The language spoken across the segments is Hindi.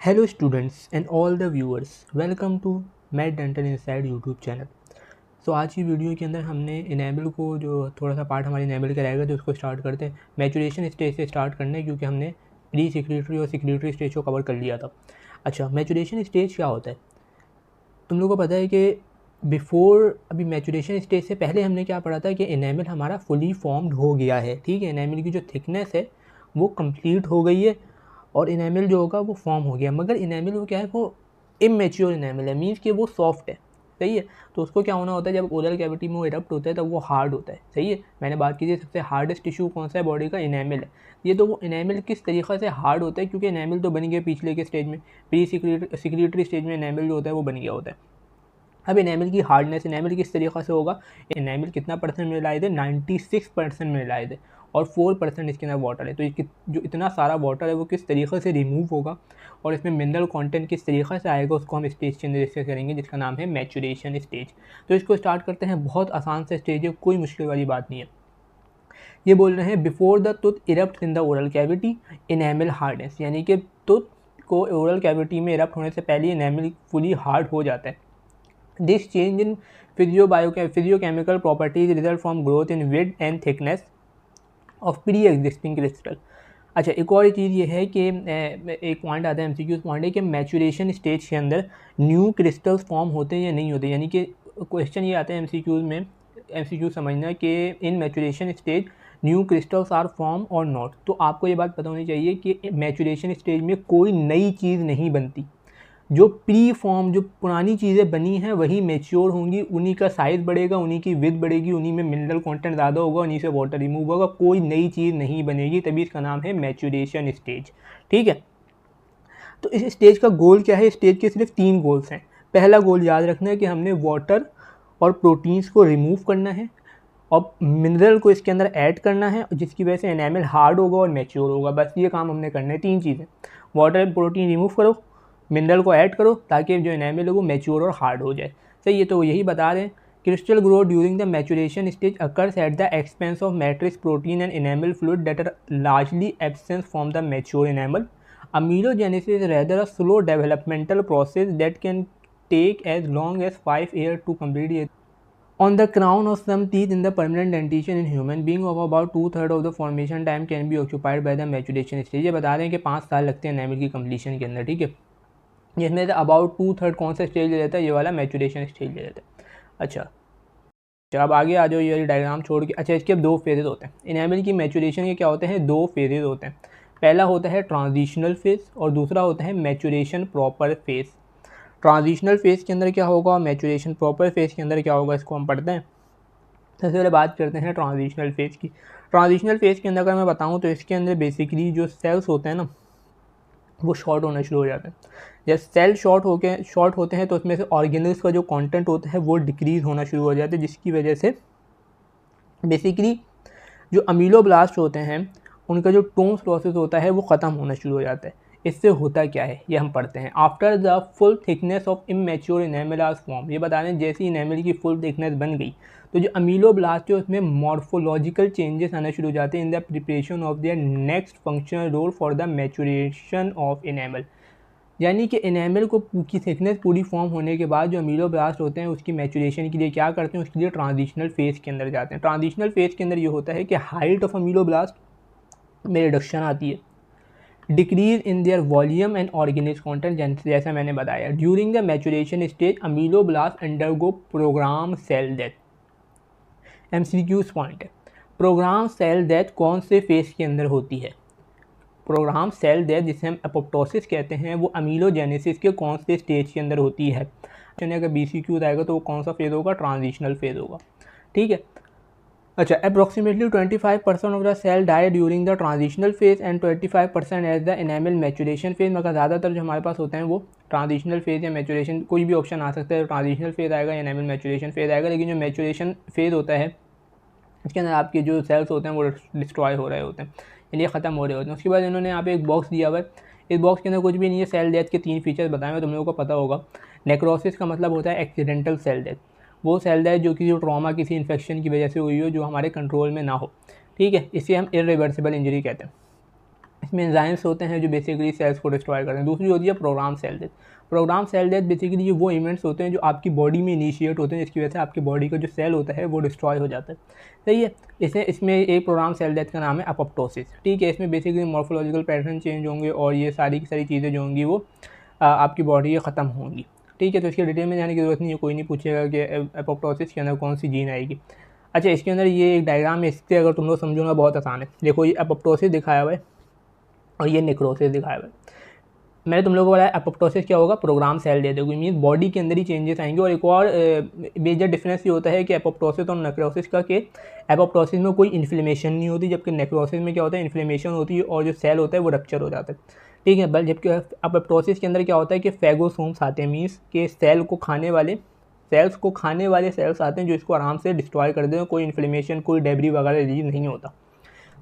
Hello students and all the viewers, welcome to math dental inside YouTube channel. So आज की वीडियो के अंदर हमने इनेबल को जो थोड़ा सा पार्ट हमारे इनेबल का रहेगा तो उसको स्टार्ट करते हैं। मैचुरेशन स्टेज से स्टार्ट करना है क्योंकि हमने प्री सिक्रेटरी और सिक्रेटरी स्टेज को कवर कर लिया था। अच्छा, मैचुरेशन स्टेज क्या होता है? तुम लोगों को पता है कि अभी मैचुरेशन स्टेज से पहले हमने क्या पढ़ा था कि इनेबल हमारा फुली फॉर्म्ड हो गया है। ठीक है, इनेबल की जो थिकनेस है वो कंप्लीट हो गई है और इनेमल जो होगा वो फॉर्म हो गया, मगर इनेमल वो क्या है, वो इमेच्योर इनेमल है, मीन्स कि वो सॉफ्ट है। सही है, तो उसको क्या होना होता है, जब ओरल कैविटी में वो इरप्ट होता है तब वो हार्ड होता है। सही है, मैंने बात की थी सबसे हार्डेस्ट टिश्यू कौन सा है बॉडी का, इनेमल है। ये तो वो इनेमल किस तरीक़े से हार्ड होता है, क्योंकि इनेमल तो बन गया पिछले के स्टेज में, प्री सिक्रेटरी स्टेज में इनेमल जो होता है वो बन गया होता है। अब इनेमल की हार्डनेस, इनेमल किस तरीक़े से होगा, इनेमल कितना परसेंट मिलाए थे, 96% मिलाए थे और 4% इसके अंदर वाटर है। तो ये जो इतना सारा वाटर है वो किस तरीक़े से रिमूव होगा और इसमें मिनरल कंटेंट किस तरीक़े से आएगा, उसको हम स्टेज के अंदर डिस्कस करेंगे, जिसका नाम है मैचुरेशन स्टेज। तो इसको स्टार्ट करते हैं। बहुत आसान सा स्टेज है, कोई मुश्किल वाली बात नहीं है। ये बोल रहे हैं before the tooth erupt in the oral cavity enamel hardness, यानी कि टूथ को ओरल कैविटी में इरप्ट होने से पहले इनेमल फुली हार्ड हो जाता है। This change in physiochemical properties result from growth in width and thickness of pre-existing crystal। अच्छा, एक और चीज़ ये है कि एक पॉइंट आता है, एमसीक्यू पॉइंट है कि मैचुरेशन स्टेज के अंदर न्यू क्रिस्टल्स फॉर्म होते हैं या नहीं होते, यानी कि क्वेश्चन ये आता है एमसीक्यूज में, एमसीक्यू समझना कि in maturation stage new crystals are form or not. तो आपको ये बात पता होनी चाहिए कि मैचुरेशन स्टेज में कोई नई चीज़ नहीं बनती, जो प्री फॉर्म, जो पुरानी चीज़ें बनी हैं वही मेच्योर होंगी, उन्हीं का साइज़ बढ़ेगा, उन्हीं की विड्थ बढ़ेगी, उन्हीं में मिनरल कंटेंट ज़्यादा होगा, उन्हीं से वाटर रिमूव होगा, कोई नई चीज़ नहीं बनेगी, तभी इसका नाम है मैचुरेशन स्टेज। ठीक है, तो इस स्टेज का गोल क्या है? स्टेज के सिर्फ 3 गोल्स हैं। पहला गोल याद रखना है कि हमने वाटर और प्रोटीन्स को रिमूव करना है और मिनरल को इसके अंदर ऐड करना है, जिसकी वजह से एनामल हार्ड होगा और मैच्योर होगा। बस ये काम हमने करना है, 3 चीज़ें, वाटर प्रोटीन रिमूव करो, मिनरल को ऐड करो, ताकि जो एनामल है वो मैच्योर और हार्ड हो जाए। सही है, तो यही बता रहे हैं। Crystal grow during the maturation stage occurs at the expense of matrix protein and enamel fluid that are largely absent from the mature enamel. Amelogenesis is rather a slow developmental process that can take as long as 5 years to complete. On the crown of some teeth in the permanent dentition in human being of about 2/3 of the formation time can be occupied by the maturation stage। ये बता रहे हैं कि 5 साल लगते हैं एनामल की कंप्लीशन के अंदर। ठीक है, जिसमें से अबाउट 2/3 कौन सा स्टेज ले लेता है, ये वाला मैचुरेशन स्टेज ले लेता है। अच्छा, अब आगे आ जाओ, ये वाली डायग्राम छोड़ के। अच्छा, इसके अब 2 फेजेज होते हैं इनेमल की मैचुरेशन के। क्या होते हैं? 2 फेजेज होते हैं। पहला होता है ट्रांजिशनल फेज और दूसरा होता है maturation proper phase. Transitional phase के अंदर क्या होगा और मैचुरेशन प्रॉपर फेज के अंदर क्या होगा, इसको हम पढ़ते हैं। सबसे पहले बात करते हैं ट्रांजिशनल फेज की। ट्रांजिशनल फेज के अंदर अगर मैं बताऊं तो इसके अंदर बेसिकली जो सेल्स होते हैं ना, वो शॉर्ट होना शुरू हो जाते हैं। जब सेल शॉर्ट होते हैं तो उसमें से ऑर्गेनल्स का जो कंटेंट होता है वो डिक्रीज होना शुरू हो जाता है, जिसकी वजह से बेसिकली जो अमीलोब्लास्ट होते हैं उनका जो टोन्स प्रोसेस होता है वो ख़त्म होना शुरू हो जाता है। इससे होता क्या है ये हम पढ़ते हैं। After the full thickness of immature enamel are formed, ये बता रहे हैं जैसे इनेमल की फुल थिकनेस बन गई तो जो अमीलोब्लास्ट है उसमें मॉर्फोलॉजिकल चेंजेस आना शुरू हो जाते हैं in the preparation of their next functional role for the maturation of enamel. यानी कि इनेमल को की थिकनेस पूरी फॉर्म होने के बाद जो अमीलोब्लास्ट होते हैं उसकी मैचुरेशन के लिए क्या करते हैं, उसके लिए ट्रांजिशनल फेज के अंदर जाते हैं। ट्रांजिशनल फेज के अंदर ये होता है कि हाइट ऑफ अमीलोब्लास्ट में रिडक्शन आती है, decrease in their volume and organic content, जैसा मैंने बताया। During the maturation stage ameloblast undergo programme cell death. MCQs point है, प्रोग्राम सेल डेथ कौन से फेज के अंदर होती है? प्रोग्राम सेल डेथ, जिसे हम एपोप्टोसिस कहते हैं, वो अमीलोजेनेसिस के कौन से स्टेज के अंदर होती है? अगर BCQ आएगा तो वो कौन सा फेज होगा? ट्रांजिशनल फेज होगा। ठीक है, अच्छा, approximately 25% of the cell die during the transitional phase and 25% as the enamel maturation phase. मगर ज़्यादातर जो हमारे पास होते हैं वो ट्रांजिशनल फेज या मैचुरेशन, कोई भी ऑप्शन आ सकता है, ट्रांजिशनल फेज आएगा या इनेमल मैचुरेशन फेज आएगा। लेकिन जो मैचुरेशन फेज होता है इसके अंदर आपके जो सेल्स होते हैं वो डिस्ट्रॉय हो रहे होते हैं, यानी ख़त्म हो रहे होते हैं। उसके बाद इन्होंने यहाँ पे एक बॉक्स दिया हुआ है, इस बॉक्स के अंदर कुछ भी नहीं है। सेल डेथ के 3 फीचर्स बताए हुए, तुम लोगों को पता होगा। नेक्रोसिस का मतलब होता है एक्सीडेंटल सेल डेथ, वो सेल डेथ जो कि जो ट्रॉमा किसी इन्फेक्शन की वजह से हुई हो, जो हमारे कंट्रोल में ना हो। ठीक है, इसे हम इरिवर्सिबल इंजरी कहते हैं। इसमें एंजाइम्स होते हैं जो बेसिकली सेल्स को डिस्ट्रॉय करते हैं। दूसरी होती है programme cell death. Programme cell death basically ये वो इवेंट्स होते हैं जो आपकी बॉडी में इनिशिएट होते हैं, जिसकी वजह से आपकी बॉडी का जो सेल होता है वो डिस्ट्रॉय हो जाता है। सही है। इसमें एक प्रोग्राम सेल डेथ का नाम है अपोप्टोसिस। ठीक है। इसमें बेसिकली मॉर्फोलॉजिकल पैटर्न चेंज होंगे और ये सारी की सारी चीज़ें जो होंगी वो आपकी बॉडी के ख़त्म होंगी। ठीक है। तो इसके डिटेल में जाने की ज़रूरत नहीं है, कोई नहीं पूछेगा कि अपोप्टोसिस के अंदर कौन सी जीन आएगी। अच्छा, इसके अंदर ये एक डायग्राम है, इससे अगर तुम लोग समझोगे बहुत आसान है। देखो, ये अपोप्टोसिस दिखाया हुआ है और ये नेक्रोसिस दिखाया हुआ है। मैंने तुम लोगों को बताया अपोप्टोसिस क्या होगा, प्रोग्राम सेल डेथ होगी, मीन बॉडी के अंदर ही चेंजेस आएंगे। और एक और मेजर डिफरेंस ये होता है कि अपोप्टोसिस और नेक्रोसिस का, कि अपोप्टोसिस में कोई इन्फ्लेमेशन नहीं होती, जबकि नेक्रोसिस में क्या होता है, इन्फ्लेमेशन होती है और जो सेल होता है वो रप्चर हो जाता है। ठीक है। बल जबकि अपोप्टोसिस के अंदर क्या होता है कि फेगोसोम्स आते हैं, मीन्स के सेल्स को खाने वाले सेल्स आते हैं जो इसको आराम से डिस्ट्रॉय कर देते हैं, कोई इन्फ्लेमेशन, कोई डेब्री वगैरह रिलीज नहीं होता।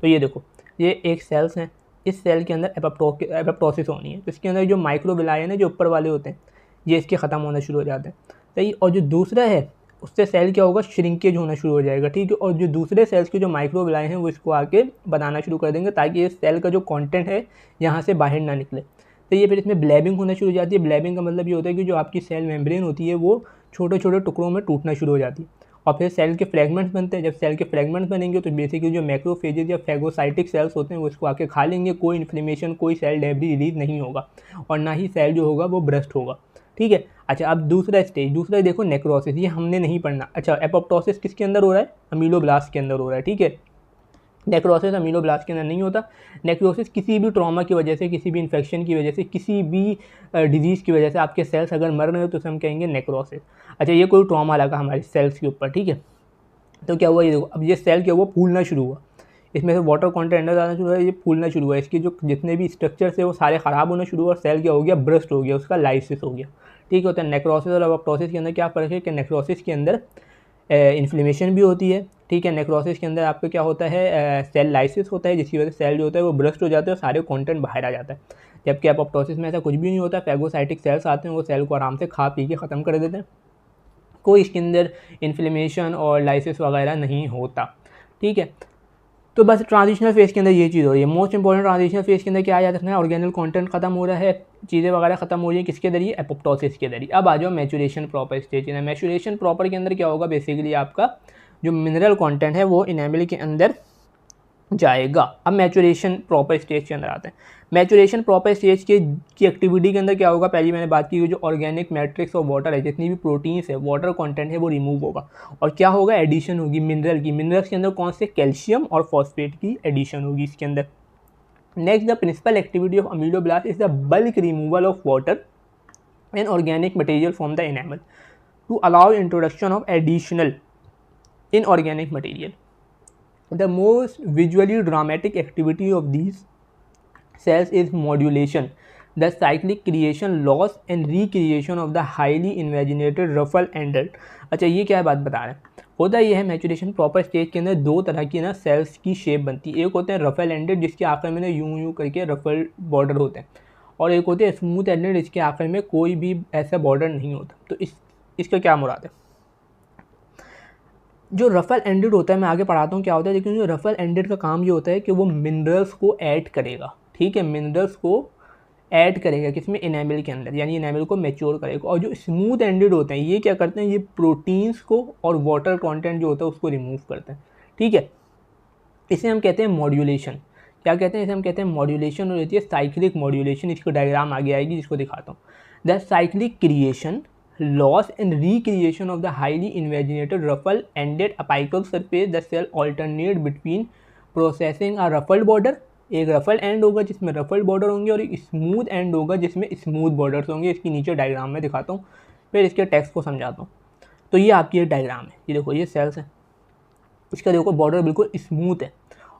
तो ये देखो, ये एक सेल्स हैं, इस सेल के अंदर एपोप्टोसिस होनी है, तो इसके अंदर जो माइक्रोविलायन है जो ऊपर वाले होते हैं ये इसके ख़त्म होना शुरू हो जाते हैं। सही। और जो दूसरा है उससे सेल क्या होगा, श्रिंकेज होना शुरू हो जाएगा। ठीक है। और जो दूसरे सेल्स के जो माइक्रोविलायन हैं वो इसको आके बनाना शुरू कर देंगे, ताकि इस सेल का जो कंटेंट है यहाँ से बाहर ना निकले। तो ये फिर इसमें ब्लैबिंग होना शुरू हो जाती है। ब्लैबिंग का मतलब ये होता है कि जो आपकी सेल मेम्ब्रेन होती है वो छोटे छोटे टुकड़ों में टूटना शुरू हो जाती है और फिर सेल के फ्रेगमेंट्स बनते हैं। जब सेल के फ्रेगमेंट्स बनेंगे तो बेसिकली जो मैक्रोफेजेज या फेगोसाइटिक सेल्स होते हैं वो इसको आके खा लेंगे। कोई इन्फ्लेमेशन, कोई सेल डेब्री रिलीज नहीं होगा और ना ही सेल जो होगा वो ब्रस्ट होगा। ठीक है। अच्छा, अब दूसरा देखो नेक्रोसिस, ये हमने नहीं पढ़ना। अच्छा, एपोप्टोसिस किसके अंदर हो रहा है, अमीलोब्लास्ट के अंदर हो रहा है। ठीक है। नेक्रोसिस अमीलोब्लास्ट के अंदर नहीं होता। नेक्रोसिस किसी भी ट्रॉमा की वजह से, किसी भी इन्फेक्शन की वजह से, किसी भी डिजीज़ की वजह से आपके सेल्स अगर मर रहे हो तो उसे हम कहेंगे नेक्रोसिस। अच्छा, ये कोई ट्रॉमा लगा हमारे सेल्स के ऊपर। ठीक है। तो क्या हुआ, ये देखो, अब ये सेल क्या हुआ, फूलना शुरू हुआ, इसमें से वाटर कंटेंट अंदर आना शुरू हुआ, ये फूलना शुरू हुआ, इसके जो जितने भी स्ट्रक्चर्स है वो सारे ख़राब होना शुरू हुआ और सेल क्या हो गया, ब्रस्ट हो गया, उसका लाइसिस हो गया। ठीक होता है। नेक्रोसिस और अपोप्टोसिस के अंदर क्या फ़र्क है कि नेक्रोसिस के अंदर इन्फ्लेमेशन भी होती है। ठीक है। नेक्रोसिस के अंदर आपका क्या होता है, सेल लाइसिस होता है, जिसकी वजह से सेल जो होता है वो ब्रस्ट हो जाता है और सारे कंटेंट बाहर आ जाता है। जबकि अपोप्टोसिस में ऐसा कुछ भी नहीं होता। फेगोसाइटिक सेल्स आते हैं, वो सेल को आराम से खा पी के ख़त्म कर देते हैं, कोई इसके अंदर इन्फ्लेमेशन और लाइसिस वगैरह नहीं होता। ठीक है। तो बस ट्रांजिशनल फेज़ के अंदर ये चीज़ हो रही है। मोस्ट इंपॉर्टेंट ट्रांजिशनल फेज़ के अंदर क्या याद रखना है, ऑर्गेनल कंटेंट खत्म हो रहा है, चीज़ें वगैरह खत्म हो रही है, किसके जरिए, एपोप्टोसिस के जरिए। अब आ जाओ maturation proper stage. Maturation proper के अंदर क्या होगा, बेसिकली आपका जो मिनरल कंटेंट है वो इनेमल के अंदर जाएगा। अब मैचुरेशन प्रॉपर स्टेज के अंदर आते हैं। मैचुरेशन प्रॉपर स्टेज की एक्टिविटी के अंदर क्या होगा, पहले मैंने बात की जो ऑर्गेनिक मैट्रिक्स और वाटर है, जितनी भी प्रोटीन्स है, वाटर कंटेंट है वो रिमूव होगा और क्या होगा, एडिशन होगी मिनरल की। मिनरल्स के अंदर कौन से, कैल्शियम और फॉस्फेट की एडिशन होगी इसके अंदर। Next, the principal activity of ameloblast is the bulk removal of water and organic material from the enamel to allow introduction of additional inorganic material. The most visually dramatic activity of these cells is modulation, the cyclic creation, loss and recreation of the highly invaginated ruffle-ended। अच्छा, ये क्या बात बता रहे हैं, होता ये है मैचुरेशन प्रॉपर स्टेज के अंदर दो तरह की ना सेल्स की शेप बनती है। एक होते हैं रफल एंडेड, जिसके आखिर में ना यूं करके रफल बॉर्डर होते हैं, और एक होते हैं स्मूथ एंडेड, जिसके आखिर में कोई भी ऐसा बॉर्डर नहीं होता। तो इसका क्या मुराद है, जो रफल एंडेड होता है, मैं आगे पढ़ाता हूँ क्या होता है, लेकिन जो रफल एंडेड का काम ये होता है कि वो मिनरल्स को ऐड करेगा। ठीक है। मिनरल्स को ऐड करेगा किसमें, इनेमल के अंदर, यानी इनेमल को मैच्योर करेगा। और जो स्मूथ एंडेड होते हैं ये क्या करते हैं, ये प्रोटीन्स को और वाटर कंटेंट जो होता है उसको रिमूव करते हैं। ठीक है। इसे हम कहते हैं मॉड्यूलेशन। क्या कहते हैं इसे, हम कहते हैं मॉड्यूलेशन, और होती है साइक्लिक मॉड्यूलेशन। इसको डायग्राम आगे आएगी जिसको दिखाता हूँ। The cyclic creation, loss and recreation of the highly invaginated ruffle-ended apical surface, the cell alternate between processing a ruffled border, एक रफल एंड होगा जिसमें रफल बॉर्डर होंगे और एक स्मूथ एंड होगा जिसमें स्मूथ बॉर्डर्स होंगे। इसकी नीचे डायग्राम में दिखाता हूँ, फिर इसके टेक्स्ट को समझाता हूँ। तो ये आपकी एक डायग्राम है, ये देखो, ये सेल्स है, इसका देखो बॉर्डर बिल्कुल स्मूथ है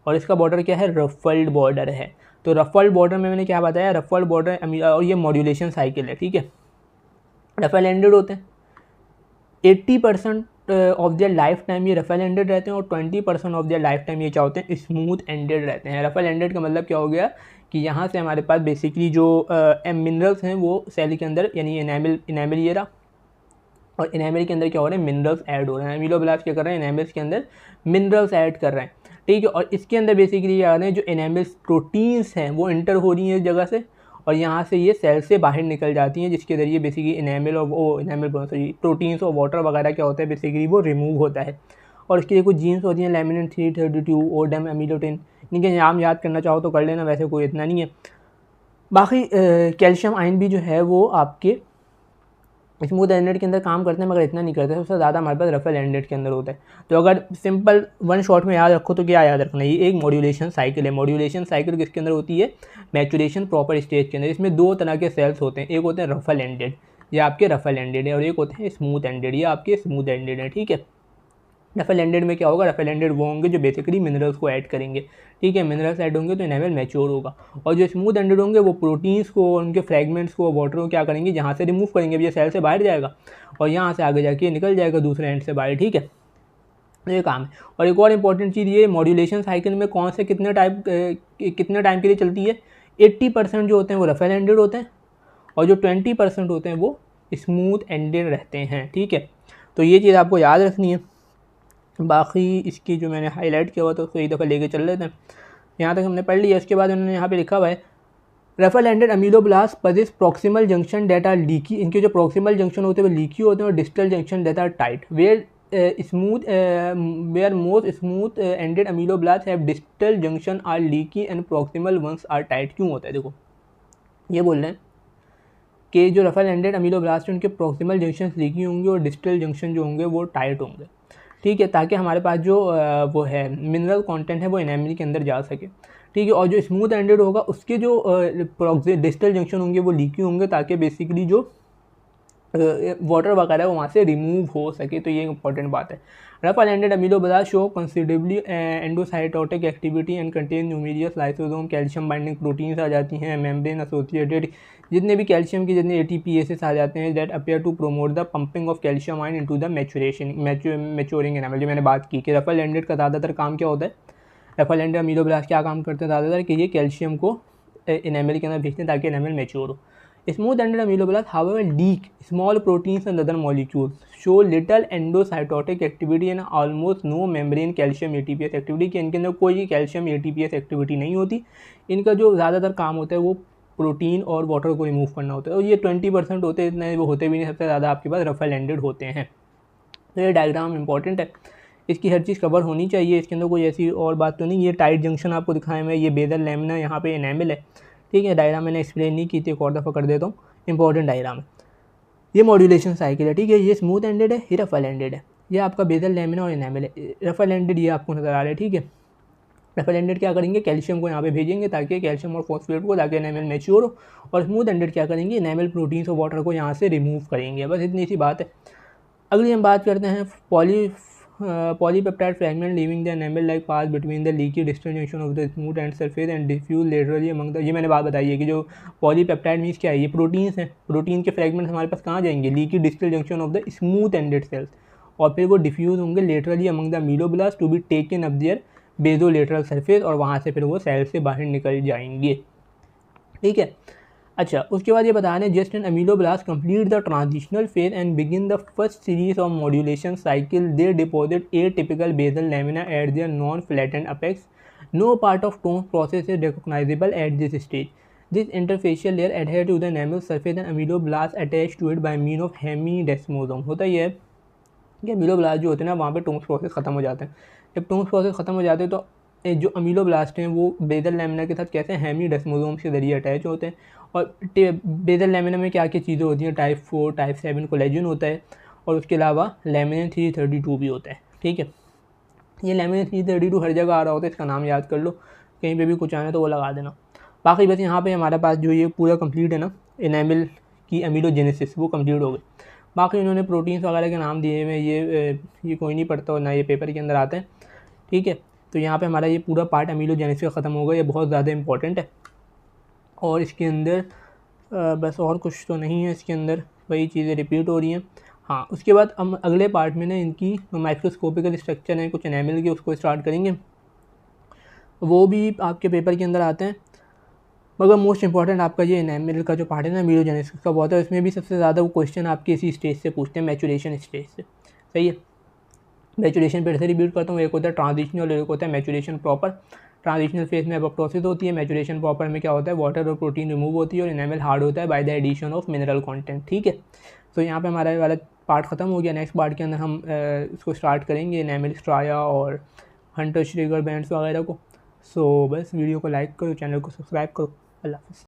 और इसका बॉर्डर क्या है, रफल्ड बॉर्डर है। तो रफल्ड बॉर्डर में मैंने क्या बताया, रफल्ड बॉर्डर, और ये मॉड्यूलेशन साइकिल है। ठीक है। रफल एंडेड होते हैं, 80% ऑफ देयर लाइफ टाइम ये रफल एंडेड रहते हैं और 20% ऑफ देयर लाइफ टाइम ये क्या होते हैं, स्मूथ एंडेड रहते हैं। रफल एंडेड का मतलब क्या हो गया कि यहाँ से हमारे पास बेसिकली जो मिनरल्स हैं वो सेल के अंदर, यानी इनेमल ये रहा, और इनेमल के अंदर क्या हो रहा है, मिनरल्स ऐड हो रहे हैं। अमीलोब्लास्ट क्या कर रहे हैं, इनेमल्स के अंदर मिनरल्स ऐड कर रहे हैं। ठीक है। और इसके अंदर बेसिकली क्या है, जो एनामल प्रोटीन्स हैं वो इंटर हो रही हैं इस जगह से, और यहाँ से ये सेल से बाहर निकल जाती हैं, जिसके ज़रिए बेसिकली एनामल और वो एनामल प्रोटीन्स और वाटर वगैरह क्या होता है बेसिकली वो रिमूव होता है। और इसके लिए कुछ जीन्स होती हैं लैमिनिन 332, ओडम, एमिलोटिन, इनके नाम याद करना चाहो तो कर लेना, वैसे कोई इतना नहीं है। बाकी कैल्शियम आयन भी जो है वो आपके स्मूथ एंडेड के अंदर काम करते हैं, मगर इतना नहीं करते, सबसे ज़्यादा हमारे पास रफल एंडेड के अंदर होता है। तो अगर सिंपल वन शॉट में याद रखो तो क्या याद रखना है, ये एक मॉड्यूलेशन साइकिल है। मॉड्यूलेशन साइकिल किसके अंदर होती है, मैचुरेशन प्रॉपर स्टेज के अंदर। इसमें दो तरह के सेल्स होते हैं, एक होते हैं रफल एंडेड, ये आपके रफल एंडेड है, और एक होते हैं स्मूथ एंडेड, ये आपके स्मूथ एंडेड है। ठीक है। रफल एंडेड में क्या होगा, रफल एंडेड वो होंगे जो बेसिकली मिनरल्स को ऐड करेंगे। ठीक है, मिनरल्स ऐड होंगे तो एनामल मैच्योर होगा। और जो स्मूथ एंडेड होंगे वो प्रोटीन्स को, उनके फ्रेगमेंट्स को, वाटर को क्या करेंगे, जहाँ से रिमूव करेंगे, ये सेल से बाहर जाएगा और यहाँ से आगे जाके निकल जाएगा दूसरे एंड से बाहर। ठीक है, तो ये काम है। और एक और इंपॉर्टेंट चीज़, ये मॉड्यूलेशन साइकिल में कौन से कितने टाइम के लिए चलती है, 80% जो होते हैं वो रफल एंडेड होते हैं, और जो 20% होते हैं वो स्मूथ एंडेड रहते हैं। ठीक है, तो ये चीज़ आपको याद रखनी है। बाकी इसकी जो मैंने हाईलाइट किया हुआ था उसको एक दफ़ा लेके चल लेते हैं। यहाँ तक हमने पढ़ लिया। इसके बाद उन्होंने यहाँ पे लिखा हुआ है ruffle ended ameloblast possess proximal junction that are leaky. इनके जो प्रॉक्सिमल जंक्शन होते हैं वो लीकी होते हैं, और distal junction that are tight. Where most smooth ended ameloblast have distal junction are leaky and proximal ones are tight. क्यों होता है, देखो ये बोल रहे हैं कि जो रफल एंडेड अमीलोब्लास्ट हैं उनके प्रॉक्सिमल जंक्शन लीकी होंगे और डिस्टल जंक्शन जो होंगे वो टाइट होंगे। ठीक है, ताकि हमारे पास जो वो है मिनरल कंटेंट है वो एनामल के अंदर जा सके। ठीक है, और जो स्मूथ एंडेड होगा उसके जो डिस्टल जंक्शन होंगे वो लीकी होंगे, ताकि बेसिकली जो वाटर वगैरह वो वहाँ से रिमूव हो सके। तो ये इंपॉर्टेंट बात है। Ruffle ended ameloblast show considerably endocytotic activity and contain numerous lysosome, calcium binding proteins आ जाती हैं, मेम्ब्रेन एसोसिएटेड जितने भी कैल्शियम के जितने ATPases आ जाते हैं, that appear to promote the pumping of calcium ion into the maturing enamel. जो मैंने बात की कि रफल एंडेड का ज़्यादातर काम क्या होता है, रफल एंडेड अमीलोब्लास्ट क्या काम करते हैं ज़्यादातर, कि ये कैल्शियम को एनामल के अंदर भेजते हैं ताकि एनामल मैच्योर हो। Smooth ended ameloblast, however, leak small proteins and other molecules, show little endocytotic activity and almost no membrane calcium ATPase activity। कि इनके अंदर कोई कैल्शियम ATPase एक्टिविटी नहीं होती। इनका जो ज़्यादातर काम होता है वो प्रोटीन और वाटर को रिमूव करना होता है, और ये 20% होते हैं, इतने वो होते भी नहीं, सबसे ज़्यादा आपके पास रफल एंडेड होते हैं। तो ये डायग्राम इंपॉर्टेंट है, इसकी हर चीज़ कवर होनी चाहिए, इसके अंदर कोई ऐसी और बात तो नहीं। ये टाइट जंक्शन आपको दिखाया मैं, ये बेसल लैमिना, यहाँ पे एनामल है। ठीक है, डायग्राम मैंने एक्सप्लेन नहीं की थी, एक और दफ़ा कर देता हूँ, इंपॉर्टेंट डायग्राम है। ये मॉड्यूलेशन साइकिल है। ठीक है, ये स्मूथ एंडेड है, ये रफल एंडेड है, ये आपका बेसल लैमिना और एनामल है। रफल एंडेड ये आपको नजर आ रहा है। ठीक है, रफल एंडेड क्या करेंगे, कैल्शियम को यहाँ पे भेजेंगे ताकि कैल्शियम और फॉस्फेट को, ताकि एनामल मैच्योर हो। और स्मूथ एंडेड क्या करेंगे, एनामल प्रोटीन्स और वाटर को यहाँ से रिमूव करेंगे। बस इतनी सी बात है। अगली हम बात करते हैं polypeptide fragment leaving the enamel like pass between the leaky distal junction of the smooth end surface and diffuse laterally among the. ये मैंने बात बताई है कि जो पॉलीपेप्टाइड मीन्स क्या है, ये प्रोटीन्स हैं। प्रोटीन के फ्रैगमेंट्स हमारे पास कहाँ जाएंगे, leaky distal junction of the smooth ended cells, और फिर वो डिफ्यूज होंगे laterally among the ameloblast to be taken up their basolateral surface, और वहाँ से फिर वो सेल से बाहर निकल जाएंगे। ठीक है, अच्छा उसके बाद ये बता रहे हैं just an ameloblast complete the transitional phase and begin the first series of modulation cycle, they deposit a typical basal lamina at their non flattened apex, no part of Tomes process is recognizable at this stage, this interfacial layer adhere to the enamel surface and ameloblast attach to it by mean of hemidesmosome. होता ही है कि अमीलोब्लास्ट जो होते हैं ना वहाँ पे टोन्स प्रोसेस खत्म हो जाते हैं। जब टोन्स प्रोसेस खत्म हो जाते हैं तो जो अमीलोब्लास्ट हैं वो बेसल लैमिना के साथ कैसे हेमीडेस्मोसोम के जरिए अटैच होते हैं। और बेसल लैमिना में क्या क्या चीज़ें होती हैं, टाइप 4 टाइप 7 कोलेजन होता है, और उसके अलावा लैमिनिन 332 भी होता है। ठीक है, ये लैमिनिन 332 हर जगह आ रहा होता है, इसका नाम याद कर लो, कहीं पे भी कुछ आना तो वो लगा देना। बाकी बस यहाँ पे हमारे पास जो ये पूरा कंप्लीट है ना, एनामल की अमीलोजेनेसिस वो कंप्लीट हो गई। बाकी इन्होंने प्रोटीन्स वगैरह के नाम दिए हुए, ये कोई नहीं पढ़ता और ना ये पेपर के अंदर आते हैं। ठीक है, तो यहाँ पे हमारा ये पूरा पार्ट अमीलोजेनेसिस ख़त्म हो गया, ये बहुत ज़्यादा इंपॉर्टेंट है। और इसके अंदर बस और कुछ तो नहीं है, इसके अंदर वही चीज़ें रिपीट हो रही हैं। हाँ, उसके बाद हम अगले पार्ट में ना इनकी माइक्रोस्कोपिकल स्ट्रक्चर है कुछ एनामल के, उसको स्टार्ट करेंगे, वो भी आपके पेपर के अंदर आते हैं। मगर मोस्ट इंपॉर्टेंट आपका ये एनामल का जो पार्ट है ना अमीलोजेनेसिस का बहुत है, उसमें भी सबसे ज़्यादा वो क्वेश्चन आपके इसी स्टेज से पूछते हैं, मैचुरेशन स्टेज से। सही है, मैचुरेशन फिर से रिपीट करता हूँ, एक होता है ट्रांजिशनल और एक होता है मैचुरेशन प्रॉपर। ट्रांजिशनल फेज में एपोप्टोसिस होती है, मैचुरेशन प्रॉपर में क्या होता है, वाटर और प्रोटीन रिमूव होती है और इनेमल हार्ड होता है by the addition of mineral content. ठीक है, तो यहाँ पे हमारा वाला पार्ट खत्म हो गया। नेक्स्ट पार्ट के अंदर हम इसको स्टार्ट करेंगे इनेमल स्ट्राया और हंटर श्रीगर बैंड्स वगैरह को। सो बस वीडियो को लाइक करो, चैनल को सब्सक्राइब करो। अल्लाह हाफ़िज़।